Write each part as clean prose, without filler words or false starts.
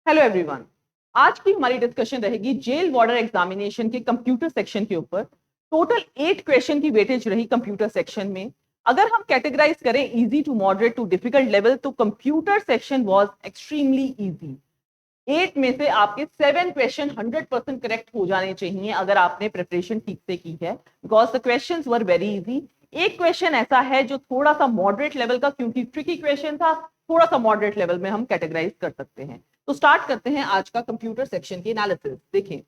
Hello everyone. आज की हमारी डिस्कशन रहेगी जेल वार्डर एग्जामिनेशन के कंप्यूटर सेक्शन के ऊपर। टोटल 8 क्वेश्चन की वेटेज रही कंप्यूटर सेक्शन में। अगर हम कैटेगराइज करें easy to moderate to difficult level तो computer section was extremely easy. 8 में से आपके 7 क्वेश्चन 100% करेक्ट हो जाने चाहिए अगर आपने प्रिपरेशन ठीक से की है, because the questions were very easy. एक क्वेश्चन ऐसा है जो थोड़ा सा मॉडरेट लेवल का, क्योंकि ट्रिकी क्वेश्चन था, थोड़ा सा मॉडरेट लेवल में हम कैटेगराइज कर सकते हैं। तो स्टार्ट करते हैं आज का कंप्यूटर सेक्शन की एनालिसिस। देखें,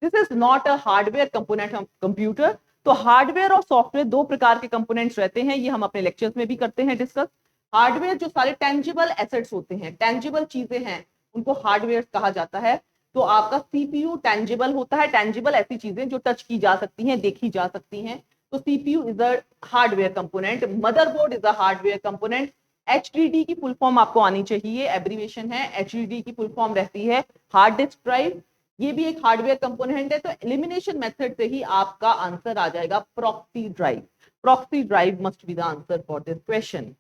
this is not a hardware component of computer. तो हार्डवेयर और सॉफ्टवेयर दो प्रकार के कंपोनेंट्स रहते हैं, ये हम अपने लेक्चर्स में भी करते हैं डिस्कस। हार्डवेयर जो सारे टेंजिबल एसेट्स होते हैं, टेंजिबल चीजें हैं, उनको हार्डवेयर कहा जाता है। तो आपका सीपीयू टेंजिबल होता है। टेंजिबल ऐसी चीजें जो टच की जा सकती हैं, देखी जा सकती हैं। तो CPU is a hardware component. Motherboard is a hardware component. HDD की फुल फॉर्म आपको आनी चाहिए, एब्रीवेशन है। एचडीडी की फुल फॉर्म रहती है हार्ड डिस्क ड्राइव। ये भी एक हार्डवेयर कंपोनेंट है। तो एलिमिनेशन मेथड से ही आपका आंसर आ जाएगा proxy drive. Proxy drive must be the answer for this question.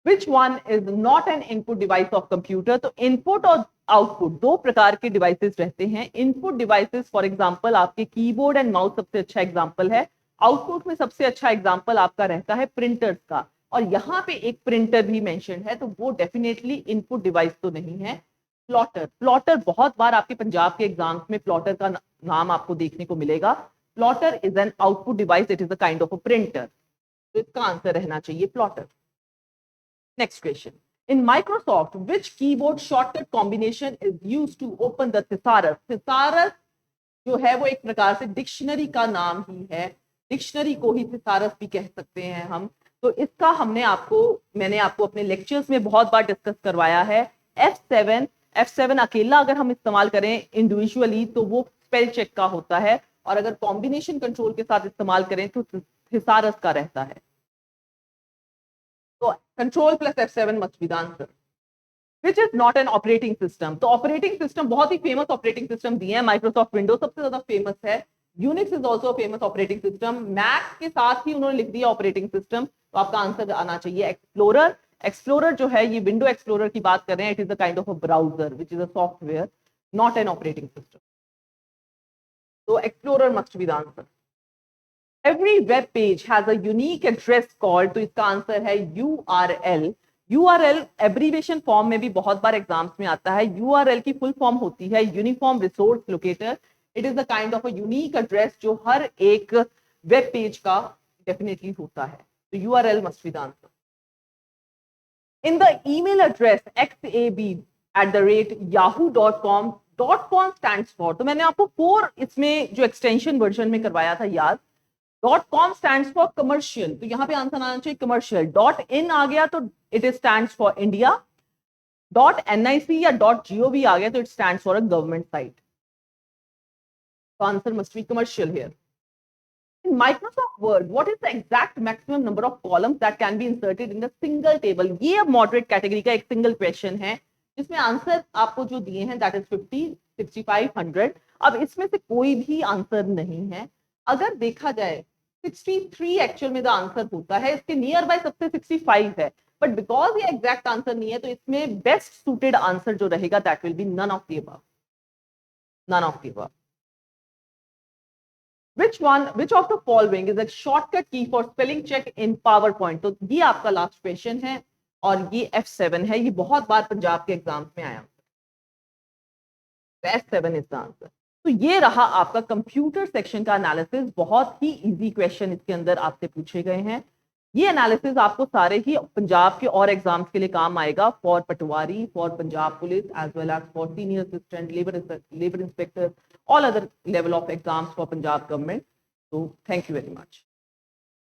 Which one is not an input device of computer? तो इनपुट और आउटपुट दो प्रकार के डिवाइसेस रहते हैं। इनपुट डिवाइसेस फॉर एग्जांपल आपके कीबोर्ड एंड माउस सबसे अच्छा एग्जांपल है। आउटपुट में सबसे अच्छा एग्जांपल आपका रहता है प्रिंटर्स का। और यहाँ पे एक प्रिंटर भी मेंशन है, तो वो डेफिनेटली इनपुट डिवाइस तो नहीं है। प्लॉटर, प्लॉटर बहुत बार आपके पंजाब के एग्जाम्स में प्लॉटर का नाम आपको देखने को मिलेगा। Plotter is an output device, it is a kind of a printer. तो इसका आंसर रहना चाहिए plotter. Next question. In Microsoft, which keyboard shortcut combination is used to open the thesaurus? Thesaurus जो है वो एक प्रकार से डिक्शनरी का नाम ही है। डिक्शनरी को ही thesaurus भी कह सकते हैं हम। तो इसका मैंने आपको अपने लेक्चर्स में बहुत बार डिस्कस करवाया है। F7 अकेला अगर हम इस्तेमाल करें इंडिविजुअली तो वो स्पेल चेक का होता है, और अगर कॉम्बिनेशन कंट्रोल के साथ इस्तेमाल करें तो thesaurus का रहता है। तो control plus F7 must be the answer. Which is not an operating system? तो ऑपरेटिंग सिस्टम बहुत ही फेमस ऑपरेटिंग सिस्टम दिए हैं। माइक्रोसॉफ्ट विंडोज सबसे ज्यादा फेमस है। Unix is also famous operating system. Mac के साथ ही उन्होंने लिख दिया ऑपरेटिंग सिस्टम। तो आपका आंसर आना चाहिए एक्सप्लोरर। एक्सप्लोरर जो है, ये विंडो एक्सप्लोरर की बात कर रहे हैं। It is a kind of a browser which is a software, not an operating system. तो explorer must be the answer. Every web page has a unique address called, तो इसका आंसर है URL। URL abbreviation form में भी बहुत बार exams में आता है। URL की फुल फॉर्म होती है uniform resource locator. It is the kind of a unique address जो हर एक वेब पेज का डेफिनेटली होता है। तो URL must be the answer. In the email address xab@yahoo.com, .com stands for, तो मैंने आपको 4 इसमें जो एक्सटेंशन वर्जन में करवाया था याद। .com स्टैंड्स फॉर कमर्शियल, तो यहां पे आंसर आना चाहिए कमर्शियल। .in आ गया तो it is stands for India. .nic या .gov आ गया तो it stands for a government site. तो answer must be commercial here. In Microsoft Word, what is the exact maximum number of columns that can be inserted in a single table? ये अब moderate category का एक single question है जिसमें answer आपको जो दिए हैं दैट इज 50, 65, 100। अब इसमें से कोई भी आंसर नहीं है। अगर देखा जाए 63 एक्चुअल में द आंसर होता है। इसके नियर बाय सबसे 65 है, बट बिकॉज ये एग्जैक्ट आंसर नहीं है तो इसमें बेस्ट सुटेड आंसर जो रहेगा that will be none of the above. None of the above. which of the following is a shortcut key for spelling check in PowerPoint? तो ये आपका लास्ट क्वेश्चन है और ये F7 है। ये बहुत बार पंजाब के एग्जाम्स में आया। F7 is the answer. तो ये रहा आपका कंप्यूटर सेक्शन का एनालिसिस। बहुत ही इजी क्वेश्चन इसके अंदर आपसे पूछे गए हैं। ये एनालिसिस आपको सारे ही पंजाब के और एग्जाम्स के लिए काम आएगा, for patwari, for Punjab police, as well as for senior assistant, labour inspector, all other level of exams for Punjab government. So thank you very much.